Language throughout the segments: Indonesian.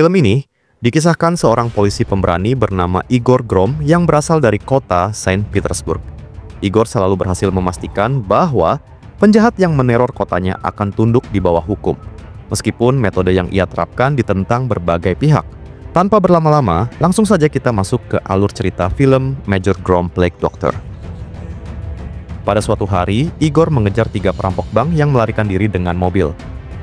Film ini dikisahkan seorang polisi pemberani bernama Igor Grom yang berasal dari kota Saint Petersburg. Igor selalu berhasil memastikan bahwa penjahat yang meneror kotanya akan tunduk di bawah hukum, meskipun metode yang ia terapkan ditentang berbagai pihak. Tanpa berlama-lama, langsung saja kita masuk ke alur cerita film Major Grom Plague Doctor. Pada suatu hari, Igor mengejar 3 perampok bank yang melarikan diri dengan mobil.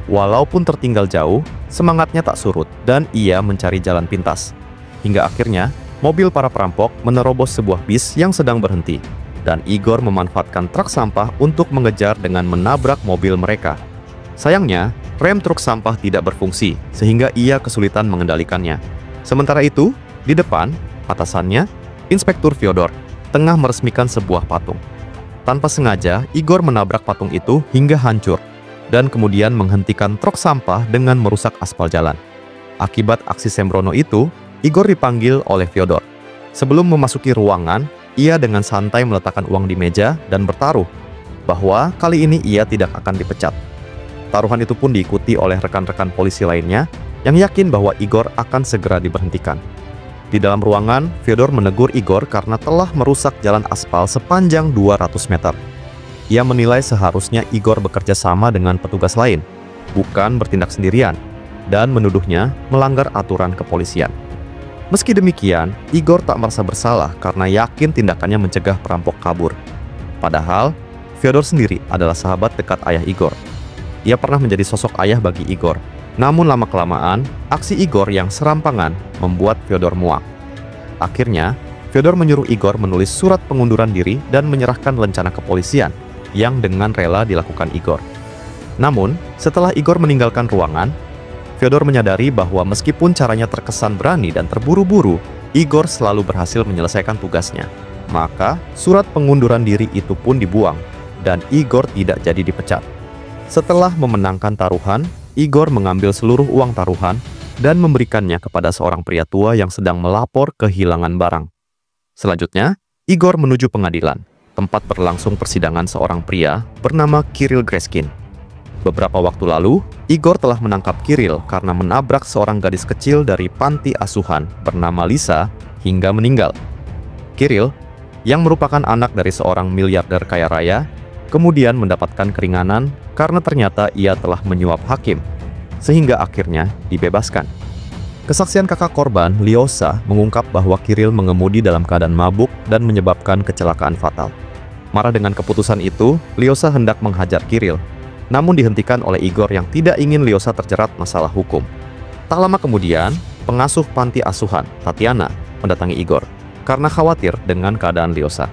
Walaupun tertinggal jauh, semangatnya tak surut dan ia mencari jalan pintas. Hingga akhirnya, mobil para perampok menerobos sebuah bis yang sedang berhenti. Dan Igor memanfaatkan truk sampah untuk mengejar dengan menabrak mobil mereka. Sayangnya, rem truk sampah tidak berfungsi, sehingga ia kesulitan mengendalikannya. Sementara itu, di depan, atasannya, Inspektur Fyodor, tengah meresmikan sebuah patung. Tanpa sengaja, Igor menabrak patung itu hingga hancur, dan kemudian menghentikan truk sampah dengan merusak aspal jalan. Akibat aksi sembrono itu, Igor dipanggil oleh Fyodor. Sebelum memasuki ruangan, ia dengan santai meletakkan uang di meja dan bertaruh bahwa kali ini ia tidak akan dipecat. Taruhan itu pun diikuti oleh rekan-rekan polisi lainnya yang yakin bahwa Igor akan segera diberhentikan. Di dalam ruangan, Fyodor menegur Igor karena telah merusak jalan aspal sepanjang 200 meter. Ia menilai seharusnya Igor bekerja sama dengan petugas lain, bukan bertindak sendirian, dan menuduhnya melanggar aturan kepolisian. Meski demikian, Igor tak merasa bersalah karena yakin tindakannya mencegah perampok kabur. Padahal, Fyodor sendiri adalah sahabat dekat ayah Igor. Ia pernah menjadi sosok ayah bagi Igor. Namun lama-kelamaan, aksi Igor yang serampangan membuat Fyodor muak. Akhirnya, Fyodor menyuruh Igor menulis surat pengunduran diri dan menyerahkan rencana kepolisian yang dengan rela dilakukan Igor. Namun, setelah Igor meninggalkan ruangan, Fyodor menyadari bahwa meskipun caranya terkesan berani dan terburu-buru, Igor selalu berhasil menyelesaikan tugasnya. Maka, surat pengunduran diri itu pun dibuang, dan Igor tidak jadi dipecat. Setelah memenangkan taruhan, Igor mengambil seluruh uang taruhan dan memberikannya kepada seorang pria tua yang sedang melapor kehilangan barang. Selanjutnya, Igor menuju pengadilan, tempat berlangsung persidangan seorang pria bernama Kirill Greskin. Beberapa waktu lalu, Igor telah menangkap Kirill karena menabrak seorang gadis kecil dari panti asuhan bernama Lisa hingga meninggal. Kirill, yang merupakan anak dari seorang miliarder kaya raya, kemudian mendapatkan keringanan karena ternyata ia telah menyuap hakim, sehingga akhirnya dibebaskan. Kesaksian kakak korban, Lyosa, mengungkap bahwa Kirill mengemudi dalam keadaan mabuk dan menyebabkan kecelakaan fatal. Marah dengan keputusan itu, Lyosa hendak menghajar Kirill, namun dihentikan oleh Igor yang tidak ingin Lyosa terjerat masalah hukum. Tak lama kemudian, pengasuh panti asuhan, Tatiana, mendatangi Igor karena khawatir dengan keadaan Lyosa.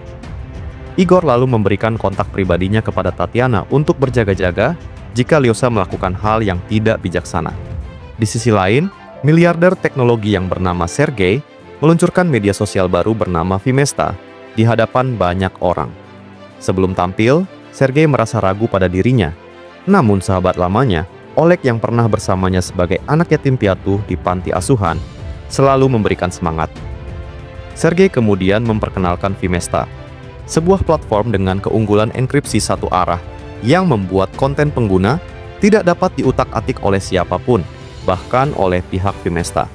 Igor lalu memberikan kontak pribadinya kepada Tatiana untuk berjaga-jaga jika Lyosa melakukan hal yang tidak bijaksana. Di sisi lain, miliarder teknologi yang bernama Sergei meluncurkan media sosial baru bernama Vimesta di hadapan banyak orang. Sebelum tampil, Sergei merasa ragu pada dirinya. Namun sahabat lamanya, Oleg yang pernah bersamanya sebagai anak yatim piatu di panti asuhan, selalu memberikan semangat. Sergei kemudian memperkenalkan Vimesta, sebuah platform dengan keunggulan enkripsi satu arah yang membuat konten pengguna tidak dapat diutak-atik oleh siapapun, bahkan oleh pihak Vimesta,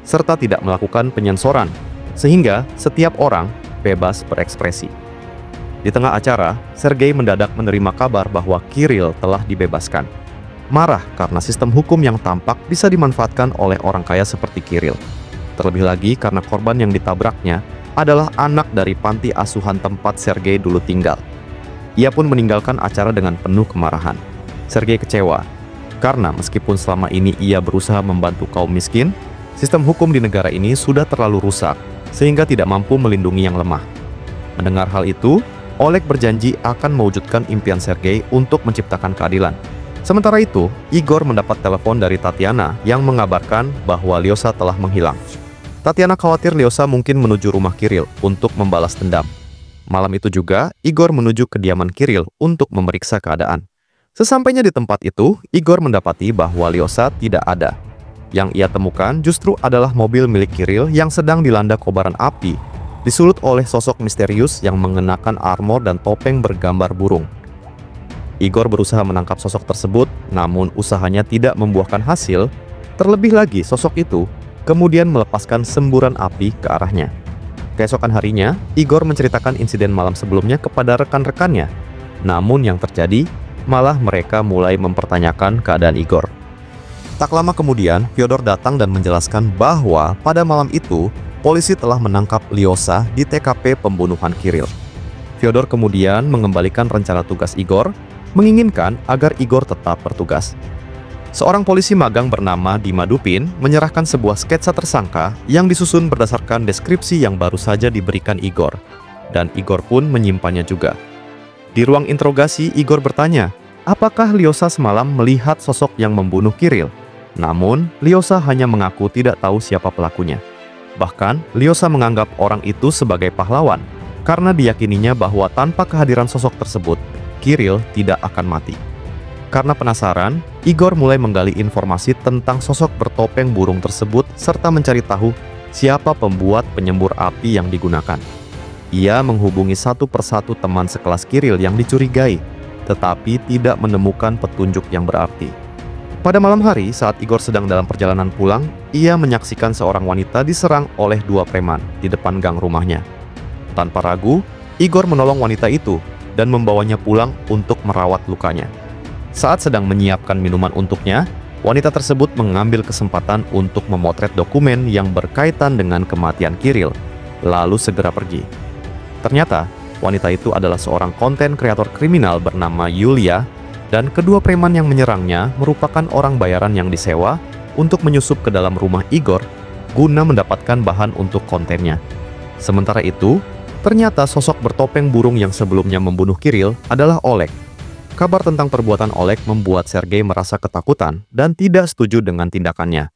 serta tidak melakukan penyensoran, sehingga setiap orang bebas berekspresi. Di tengah acara, Sergei mendadak menerima kabar bahwa Kirill telah dibebaskan. Marah karena sistem hukum yang tampak bisa dimanfaatkan oleh orang kaya seperti Kirill. Terlebih lagi karena korban yang ditabraknya adalah anak dari panti asuhan tempat Sergei dulu tinggal. Ia pun meninggalkan acara dengan penuh kemarahan. Sergei kecewa, karena meskipun selama ini ia berusaha membantu kaum miskin, sistem hukum di negara ini sudah terlalu rusak, sehingga tidak mampu melindungi yang lemah. Mendengar hal itu, Oleg berjanji akan mewujudkan impian Sergei untuk menciptakan keadilan. Sementara itu, Igor mendapat telepon dari Tatiana yang mengabarkan bahwa Lyosa telah menghilang. Tatiana khawatir Lyosa mungkin menuju rumah Kirill untuk membalas dendam. Malam itu juga, Igor menuju kediaman Kirill untuk memeriksa keadaan. Sesampainya di tempat itu, Igor mendapati bahwa Lyosa tidak ada. Yang ia temukan justru adalah mobil milik Kirill yang sedang dilanda kobaran api, disulut oleh sosok misterius yang mengenakan armor dan topeng bergambar burung. Igor berusaha menangkap sosok tersebut, namun usahanya tidak membuahkan hasil Terlebih lagi, sosok itu kemudian melepaskan semburan api ke arahnya. Keesokan harinya, Igor menceritakan insiden malam sebelumnya kepada rekan-rekannya. Namun yang terjadi, malah mereka mulai mempertanyakan keadaan Igor. Tak lama kemudian, Fyodor datang dan menjelaskan bahwa pada malam itu, polisi telah menangkap Lyosa di TKP pembunuhan Kiril. Fyodor kemudian mengembalikan rencana tugas Igor, menginginkan agar Igor tetap bertugas. Seorang polisi magang bernama Dima Dupin menyerahkan sebuah sketsa tersangka yang disusun berdasarkan deskripsi yang baru saja diberikan Igor, dan Igor pun menyimpannya juga. Di ruang interogasi, Igor bertanya, apakah Lyosa semalam melihat sosok yang membunuh Kiril? Namun, Lyosa hanya mengaku tidak tahu siapa pelakunya. Bahkan, Lyosa menganggap orang itu sebagai pahlawan, karena diyakininya bahwa tanpa kehadiran sosok tersebut, Kiril tidak akan mati. Karena penasaran, Igor mulai menggali informasi tentang sosok bertopeng burung tersebut serta mencari tahu siapa pembuat penyembur api yang digunakan. Ia menghubungi satu persatu teman sekelas Kiril yang dicurigai, tetapi tidak menemukan petunjuk yang berarti. Pada malam hari, saat Igor sedang dalam perjalanan pulang, ia menyaksikan seorang wanita diserang oleh dua preman di depan gang rumahnya. Tanpa ragu, Igor menolong wanita itu dan membawanya pulang untuk merawat lukanya. Saat sedang menyiapkan minuman untuknya, wanita tersebut mengambil kesempatan untuk memotret dokumen yang berkaitan dengan kematian Kiril, lalu segera pergi. Ternyata, wanita itu adalah seorang konten kreator kriminal bernama Yulia, dan kedua preman yang menyerangnya merupakan orang bayaran yang disewa untuk menyusup ke dalam rumah Igor guna mendapatkan bahan untuk kontennya. Sementara itu, ternyata sosok bertopeng burung yang sebelumnya membunuh Kiril adalah Oleg. Kabar tentang perbuatan Oleg membuat Sergei merasa ketakutan dan tidak setuju dengan tindakannya.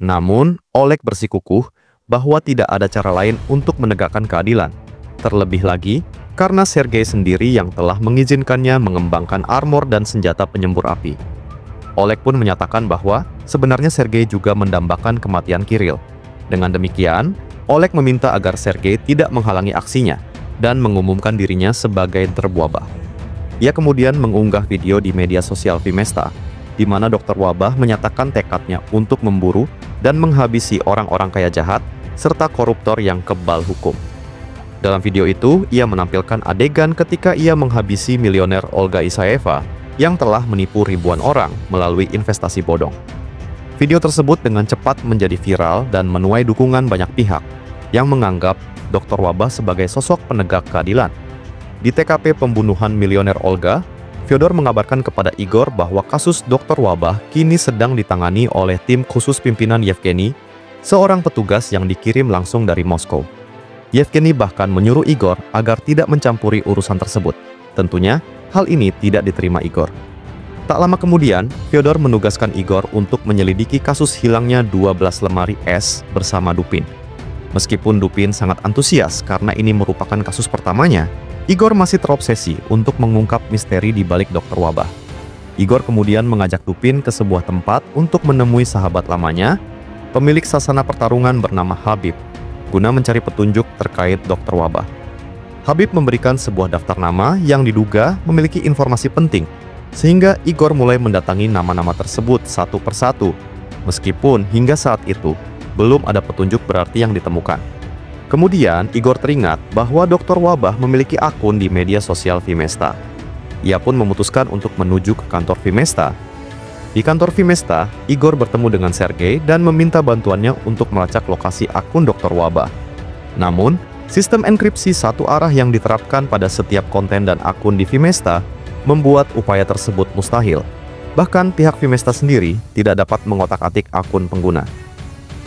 Namun, Oleg bersikukuh bahwa tidak ada cara lain untuk menegakkan keadilan. Terlebih lagi, karena Sergei sendiri yang telah mengizinkannya mengembangkan armor dan senjata penyembur api. Oleg pun menyatakan bahwa sebenarnya Sergei juga mendambakan kematian Kiril. Dengan demikian, Oleg meminta agar Sergei tidak menghalangi aksinya dan mengumumkan dirinya sebagai terwabah. Ia kemudian mengunggah video di media sosial Vimesta, di mana Dr. Wabah menyatakan tekadnya untuk memburu dan menghabisi orang-orang kaya jahat serta koruptor yang kebal hukum. Dalam video itu, ia menampilkan adegan ketika ia menghabisi milioner Olga Isaeva yang telah menipu ribuan orang melalui investasi bodong. Video tersebut dengan cepat menjadi viral dan menuai dukungan banyak pihak yang menganggap Dr. Wabah sebagai sosok penegak keadilan. Di TKP pembunuhan milioner Olga, Fyodor mengabarkan kepada Igor bahwa kasus Dr. Wabah kini sedang ditangani oleh tim khusus pimpinan Yevgeny, seorang petugas yang dikirim langsung dari Moskow. Yevgeny bahkan menyuruh Igor agar tidak mencampuri urusan tersebut. Tentunya, hal ini tidak diterima Igor. Tak lama kemudian, Fyodor menugaskan Igor untuk menyelidiki kasus hilangnya 12 lemari es bersama Dupin. Meskipun Dupin sangat antusias karena ini merupakan kasus pertamanya, Igor masih terobsesi untuk mengungkap misteri di balik Dr. Wabah. Igor kemudian mengajak Dupin ke sebuah tempat untuk menemui sahabat lamanya, pemilik sasana pertarungan bernama Habib, guna mencari petunjuk terkait Dr. Wabah. Habib memberikan sebuah daftar nama yang diduga memiliki informasi penting, sehingga Igor mulai mendatangi nama-nama tersebut satu persatu, meskipun hingga saat itu belum ada petunjuk berarti yang ditemukan. Kemudian, Igor teringat bahwa Dr. Wabah memiliki akun di media sosial Vimesta. Ia pun memutuskan untuk menuju ke kantor Vimesta. Di kantor Vimesta, Igor bertemu dengan Sergei dan meminta bantuannya untuk melacak lokasi akun Dr. Wabah. Namun, sistem enkripsi satu arah yang diterapkan pada setiap konten dan akun di Vimesta membuat upaya tersebut mustahil. Bahkan pihak Vimesta sendiri tidak dapat mengotak-atik akun pengguna.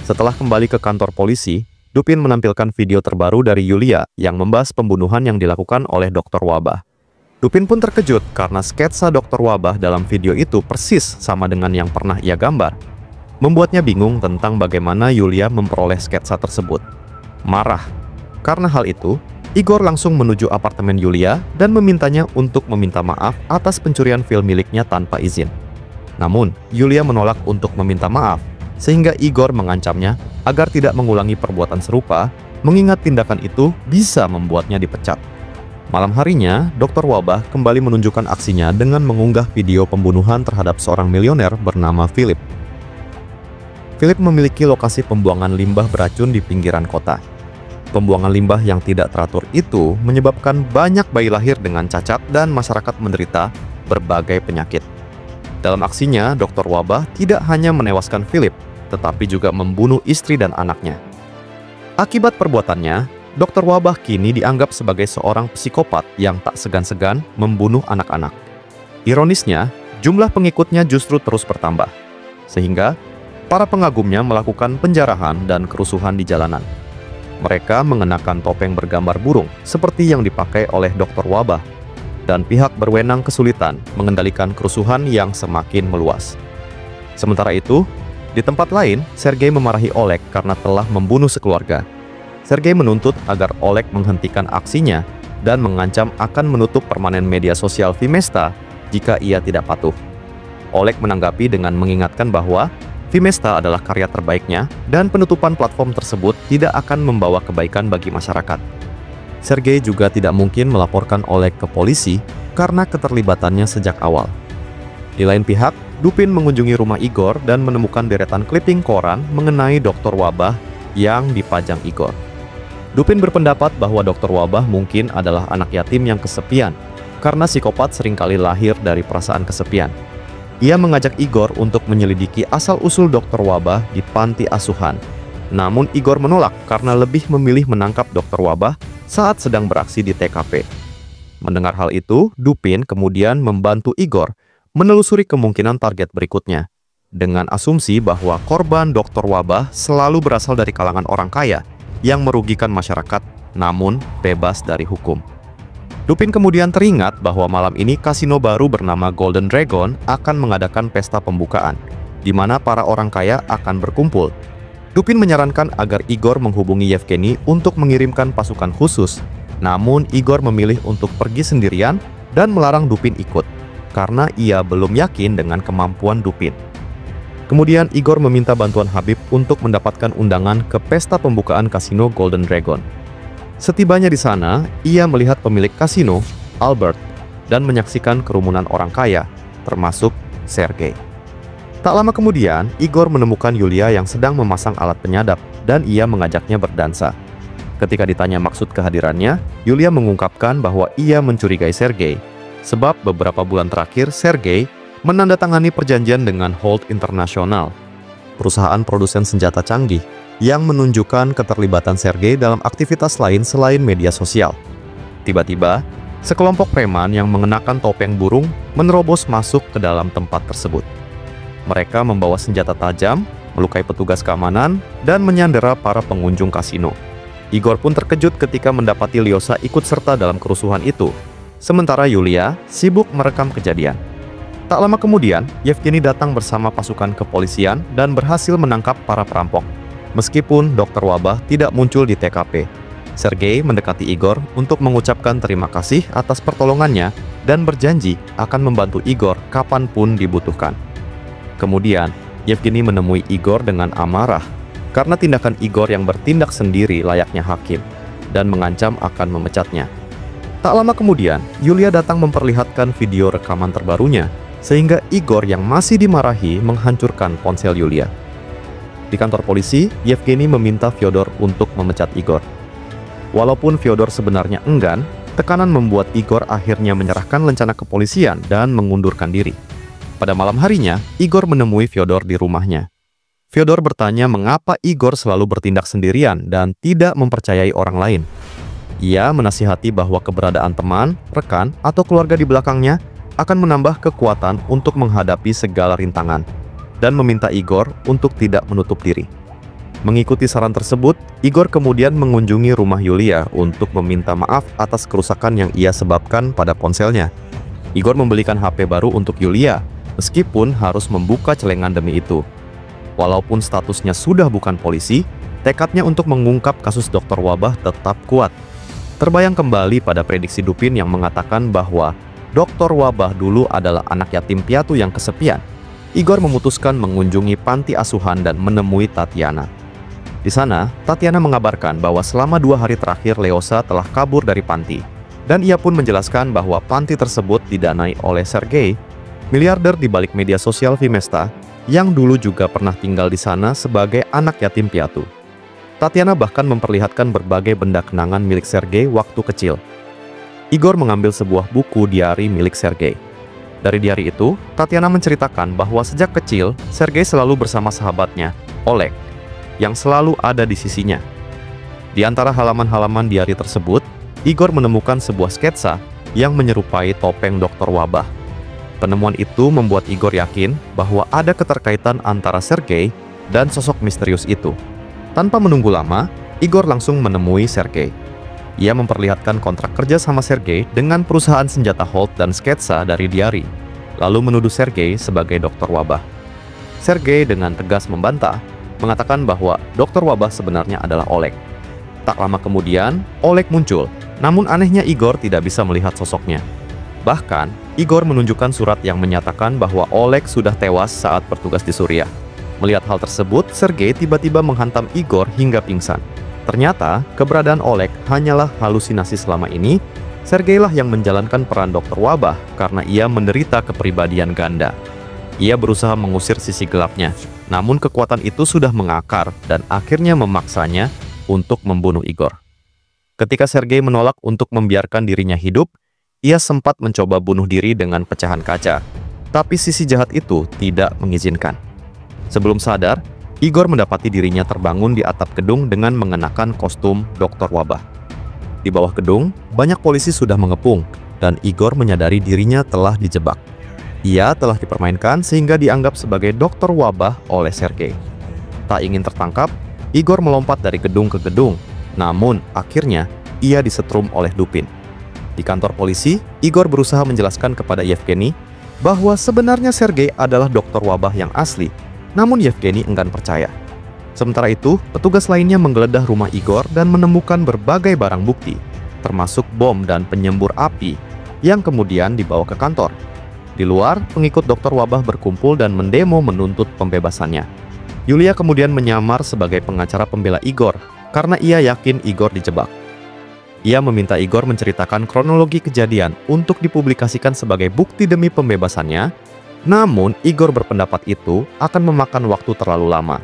Setelah kembali ke kantor polisi, Dupin menampilkan video terbaru dari Yulia yang membahas pembunuhan yang dilakukan oleh Dr. Wabah. Dupin pun terkejut karena sketsa Dr. Wabah dalam video itu persis sama dengan yang pernah ia gambar. Membuatnya bingung tentang bagaimana Yulia memperoleh sketsa tersebut. Marah. Karena hal itu, Igor langsung menuju apartemen Yulia dan memintanya untuk meminta maaf atas pencurian file miliknya tanpa izin. Namun, Yulia menolak untuk meminta maaf, sehingga Igor mengancamnya agar tidak mengulangi perbuatan serupa, mengingat tindakan itu bisa membuatnya dipecat. Malam harinya, Dr. Wabah kembali menunjukkan aksinya dengan mengunggah video pembunuhan terhadap seorang milioner bernama Philip. Philip memiliki lokasi pembuangan limbah beracun di pinggiran kota. Pembuangan limbah yang tidak teratur itu menyebabkan banyak bayi lahir dengan cacat dan masyarakat menderita berbagai penyakit. Dalam aksinya, dokter wabah tidak hanya menewaskan Philip, tetapi juga membunuh istri dan anaknya. Akibat perbuatannya, dokter wabah kini dianggap sebagai seorang psikopat yang tak segan-segan membunuh anak-anak. Ironisnya, jumlah pengikutnya justru terus bertambah, sehingga para pengagumnya melakukan penjarahan dan kerusuhan di jalanan. Mereka mengenakan topeng bergambar burung seperti yang dipakai oleh dokter wabah, dan pihak berwenang kesulitan mengendalikan kerusuhan yang semakin meluas. Sementara itu, di tempat lain, Sergei memarahi Oleg karena telah membunuh sekeluarga. Sergei menuntut agar Oleg menghentikan aksinya dan mengancam akan menutup permanen media sosial Vimesta jika ia tidak patuh. Oleg menanggapi dengan mengingatkan bahwa Vimesta adalah karya terbaiknya dan penutupan platform tersebut tidak akan membawa kebaikan bagi masyarakat. Sergei juga tidak mungkin melaporkan Oleg ke polisi karena keterlibatannya sejak awal. Di lain pihak, Dupin mengunjungi rumah Igor dan menemukan deretan klipping koran mengenai dokter wabah yang dipajang Igor. Dupin berpendapat bahwa dokter wabah mungkin adalah anak yatim yang kesepian karena psikopat seringkali lahir dari perasaan kesepian. Ia mengajak Igor untuk menyelidiki asal-usul dokter wabah di panti asuhan. Namun Igor menolak karena lebih memilih menangkap dokter wabah saat sedang beraksi di TKP. Mendengar hal itu, Dupin kemudian membantu Igor menelusuri kemungkinan target berikutnya, dengan asumsi bahwa korban dokter wabah selalu berasal dari kalangan orang kaya yang merugikan masyarakat, namun bebas dari hukum. Dupin kemudian teringat bahwa malam ini kasino baru bernama Golden Dragon akan mengadakan pesta pembukaan, di mana para orang kaya akan berkumpul. Dupin menyarankan agar Igor menghubungi Yevgeny untuk mengirimkan pasukan khusus, namun Igor memilih untuk pergi sendirian dan melarang Dupin ikut, karena ia belum yakin dengan kemampuan Dupin. Kemudian Igor meminta bantuan Habib untuk mendapatkan undangan ke pesta pembukaan kasino Golden Dragon. Setibanya di sana, ia melihat pemilik kasino, Albert, dan menyaksikan kerumunan orang kaya, termasuk Sergei. Tak lama kemudian, Igor menemukan Yulia yang sedang memasang alat penyadap, dan ia mengajaknya berdansa. Ketika ditanya maksud kehadirannya, Yulia mengungkapkan bahwa ia mencurigai Sergei, sebab beberapa bulan terakhir Sergei menandatangani perjanjian dengan Holt International, perusahaan produsen senjata canggih, yang menunjukkan keterlibatan Sergei dalam aktivitas lain selain media sosial. Tiba-tiba, sekelompok preman yang mengenakan topeng burung menerobos masuk ke dalam tempat tersebut. Mereka membawa senjata tajam, melukai petugas keamanan, dan menyandera para pengunjung kasino. Igor pun terkejut ketika mendapati Lyosa ikut serta dalam kerusuhan itu, sementara Yulia sibuk merekam kejadian. Tak lama kemudian, Yevgeny datang bersama pasukan kepolisian dan berhasil menangkap para perampok. Meskipun dokter wabah tidak muncul di TKP, Sergei mendekati Igor untuk mengucapkan terima kasih atas pertolongannya dan berjanji akan membantu Igor kapanpun dibutuhkan. Kemudian, Yevgeny menemui Igor dengan amarah karena tindakan Igor yang bertindak sendiri layaknya hakim dan mengancam akan memecatnya. Tak lama kemudian, Yulia datang memperlihatkan video rekaman terbarunya, sehingga Igor yang masih dimarahi menghancurkan ponsel Yulia. Di kantor polisi, Yevgeny meminta Fyodor untuk memecat Igor. Walaupun Fyodor sebenarnya enggan, tekanan membuat Igor akhirnya menyerahkan lencana kepolisian dan mengundurkan diri. Pada malam harinya, Igor menemui Fyodor di rumahnya. Fyodor bertanya mengapa Igor selalu bertindak sendirian dan tidak mempercayai orang lain. Ia menasihati bahwa keberadaan teman, rekan, atau keluarga di belakangnya akan menambah kekuatan untuk menghadapi segala rintangan, dan meminta Igor untuk tidak menutup diri. Mengikuti saran tersebut, Igor kemudian mengunjungi rumah Yulia untuk meminta maaf atas kerusakan yang ia sebabkan pada ponselnya. Igor membelikan HP baru untuk Yulia, meskipun harus membuka celengan demi itu. Walaupun statusnya sudah bukan polisi, tekadnya untuk mengungkap kasus dokter wabah tetap kuat. Terbayang kembali pada prediksi Dupin yang mengatakan bahwa dokter wabah dulu adalah anak yatim piatu yang kesepian. Igor memutuskan mengunjungi panti asuhan dan menemui Tatiana. Di sana, Tatiana mengabarkan bahwa selama 2 hari terakhir Lyosa telah kabur dari panti, dan ia pun menjelaskan bahwa panti tersebut didanai oleh Sergei, miliarder di balik media sosial Vimesta, yang dulu juga pernah tinggal di sana sebagai anak yatim piatu. Tatiana bahkan memperlihatkan berbagai benda kenangan milik Sergei waktu kecil. Igor mengambil sebuah buku diari milik Sergei. Dari diari itu, Tatiana menceritakan bahwa sejak kecil, Sergei selalu bersama sahabatnya, Oleg, yang selalu ada di sisinya. Di antara halaman-halaman diari tersebut, Igor menemukan sebuah sketsa yang menyerupai topeng Dokter Wabah. Penemuan itu membuat Igor yakin bahwa ada keterkaitan antara Sergei dan sosok misterius itu. Tanpa menunggu lama, Igor langsung menemui Sergei. Ia memperlihatkan kontrak kerja sama Sergei dengan perusahaan senjata Holt dan sketsa dari diari, lalu menuduh Sergei sebagai Dokter Wabah. Sergei dengan tegas membantah, mengatakan bahwa Dokter Wabah sebenarnya adalah Oleg. Tak lama kemudian, Oleg muncul, namun anehnya Igor tidak bisa melihat sosoknya. Bahkan, Igor menunjukkan surat yang menyatakan bahwa Oleg sudah tewas saat bertugas di Suriah. Melihat hal tersebut, Sergei tiba-tiba menghantam Igor hingga pingsan. Ternyata, keberadaan Oleg hanyalah halusinasi selama ini. Sergei lah yang menjalankan peran Dokter Wabah karena ia menderita kepribadian ganda. Ia berusaha mengusir sisi gelapnya, namun kekuatan itu sudah mengakar dan akhirnya memaksanya untuk membunuh Igor. Ketika Sergei menolak untuk membiarkan dirinya hidup, ia sempat mencoba bunuh diri dengan pecahan kaca, tapi sisi jahat itu tidak mengizinkan. Sebelum sadar, Igor mendapati dirinya terbangun di atap gedung dengan mengenakan kostum Dokter Wabah. Di bawah gedung, banyak polisi sudah mengepung, dan Igor menyadari dirinya telah dijebak. Ia telah dipermainkan sehingga dianggap sebagai Dokter Wabah oleh Sergei. Tak ingin tertangkap, Igor melompat dari gedung ke gedung, namun akhirnya ia disetrum oleh Dupin. Di kantor polisi, Igor berusaha menjelaskan kepada Yevgeny bahwa sebenarnya Sergei adalah Dokter Wabah yang asli, namun Yevgeny enggan percaya. Sementara itu, petugas lainnya menggeledah rumah Igor dan menemukan berbagai barang bukti, termasuk bom dan penyembur api, yang kemudian dibawa ke kantor. Di luar, pengikut Dokter Wabah berkumpul dan mendemo menuntut pembebasannya. Yulia kemudian menyamar sebagai pengacara pembela Igor, karena ia yakin Igor dijebak. Ia meminta Igor menceritakan kronologi kejadian untuk dipublikasikan sebagai bukti demi pembebasannya. Namun, Igor berpendapat itu akan memakan waktu terlalu lama.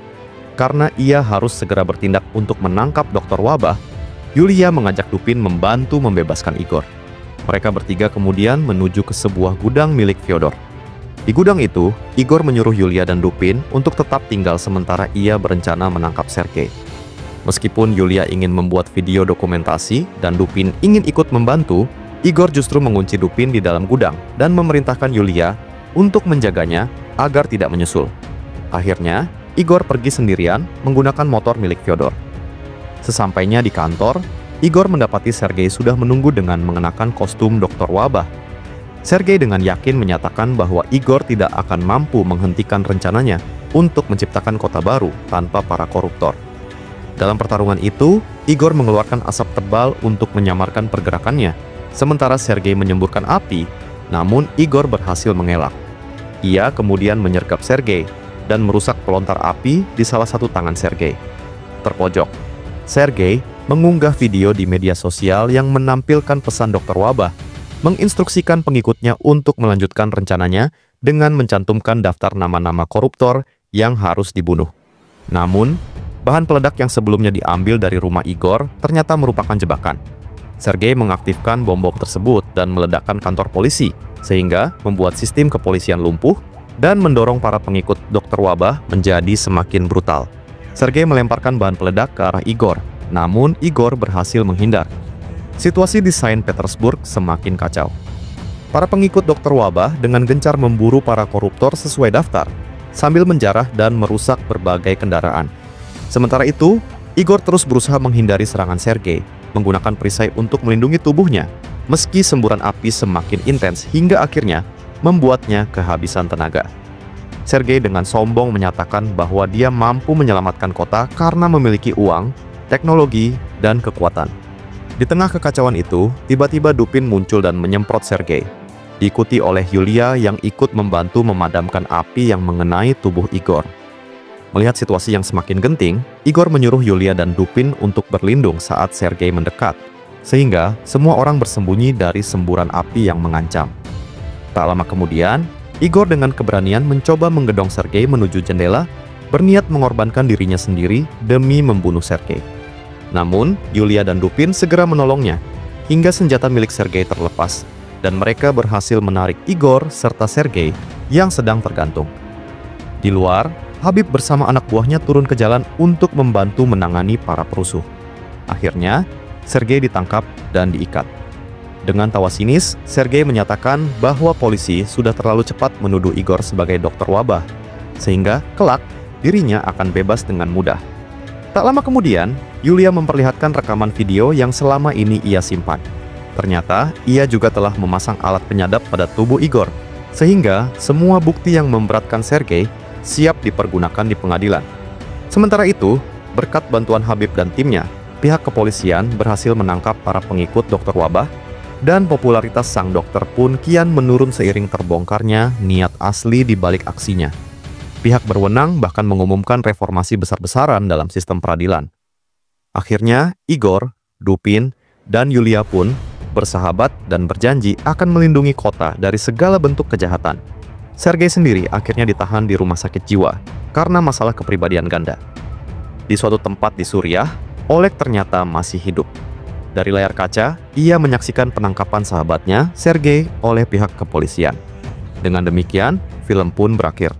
Karena ia harus segera bertindak untuk menangkap Dokter Wabah, Yulia mengajak Dupin membantu membebaskan Igor. Mereka bertiga kemudian menuju ke sebuah gudang milik Fyodor. Di gudang itu, Igor menyuruh Yulia dan Dupin untuk tetap tinggal sementara ia berencana menangkap Sergei. Meskipun Yulia ingin membuat video dokumentasi dan Dupin ingin ikut membantu, Igor justru mengunci Dupin di dalam gudang dan memerintahkan Yulia untuk menjaganya agar tidak menyusul. Akhirnya, Igor pergi sendirian menggunakan motor milik Fyodor. Sesampainya di kantor, Igor mendapati Sergei sudah menunggu dengan mengenakan kostum Dokter Wabah. Sergei dengan yakin menyatakan bahwa Igor tidak akan mampu menghentikan rencananya untuk menciptakan kota baru tanpa para koruptor. Dalam pertarungan itu, Igor mengeluarkan asap tebal untuk menyamarkan pergerakannya, sementara Sergei menyemburkan api, namun Igor berhasil mengelak. Ia kemudian menyergap Sergei dan merusak pelontar api di salah satu tangan Sergei. Terpojok, Sergei mengunggah video di media sosial yang menampilkan pesan Dokter Wabah, menginstruksikan pengikutnya untuk melanjutkan rencananya dengan mencantumkan daftar nama-nama koruptor yang harus dibunuh. Namun, bahan peledak yang sebelumnya diambil dari rumah Igor ternyata merupakan jebakan. Sergei mengaktifkan bom-bom tersebut dan meledakkan kantor polisi, sehingga membuat sistem kepolisian lumpuh dan mendorong para pengikut Dokter Wabah menjadi semakin brutal. Sergei melemparkan bahan peledak ke arah Igor, namun Igor berhasil menghindar. Situasi di Saint Petersburg semakin kacau. Para pengikut Dokter Wabah dengan gencar memburu para koruptor sesuai daftar, sambil menjarah dan merusak berbagai kendaraan. Sementara itu, Igor terus berusaha menghindari serangan Sergei, menggunakan perisai untuk melindungi tubuhnya, meski semburan api semakin intens hingga akhirnya membuatnya kehabisan tenaga. Sergei dengan sombong menyatakan bahwa dia mampu menyelamatkan kota karena memiliki uang, teknologi, dan kekuatan. Di tengah kekacauan itu, tiba-tiba Dupin muncul dan menyemprot Sergei, diikuti oleh Yulia yang ikut membantu memadamkan api yang mengenai tubuh Igor. Melihat situasi yang semakin genting, Igor menyuruh Yulia dan Dupin untuk berlindung saat Sergei mendekat, sehingga semua orang bersembunyi dari semburan api yang mengancam. Tak lama kemudian, Igor dengan keberanian mencoba menggedong Sergei menuju jendela, berniat mengorbankan dirinya sendiri demi membunuh Sergei. Namun, Yulia dan Dupin segera menolongnya, hingga senjata milik Sergei terlepas, dan mereka berhasil menarik Igor serta Sergei yang sedang tergantung. Di luar, Habib bersama anak buahnya turun ke jalan untuk membantu menangani para perusuh. Akhirnya, Sergei ditangkap dan diikat. Dengan tawa sinis, Sergei menyatakan bahwa polisi sudah terlalu cepat menuduh Igor sebagai dokter wabah, sehingga kelak dirinya akan bebas dengan mudah. Tak lama kemudian, Yulia memperlihatkan rekaman video yang selama ini ia simpan. Ternyata, ia juga telah memasang alat penyadap pada tubuh Igor, sehingga semua bukti yang memberatkan Sergei siap dipergunakan di pengadilan. Sementara itu, berkat bantuan Habib dan timnya, pihak kepolisian berhasil menangkap para pengikut dokter wabah, dan popularitas sang dokter pun kian menurun seiring terbongkarnya niat asli di balik aksinya. Pihak berwenang bahkan mengumumkan reformasi besar-besaran dalam sistem peradilan. Akhirnya, Igor, Dupin, dan Yulia pun bersahabat dan berjanji akan melindungi kota dari segala bentuk kejahatan. Sergei sendiri akhirnya ditahan di rumah sakit jiwa karena masalah kepribadian ganda. Di suatu tempat di Suriah, Oleg ternyata masih hidup. Dari layar kaca, ia menyaksikan penangkapan sahabatnya, Sergei, oleh pihak kepolisian. Dengan demikian, film pun berakhir.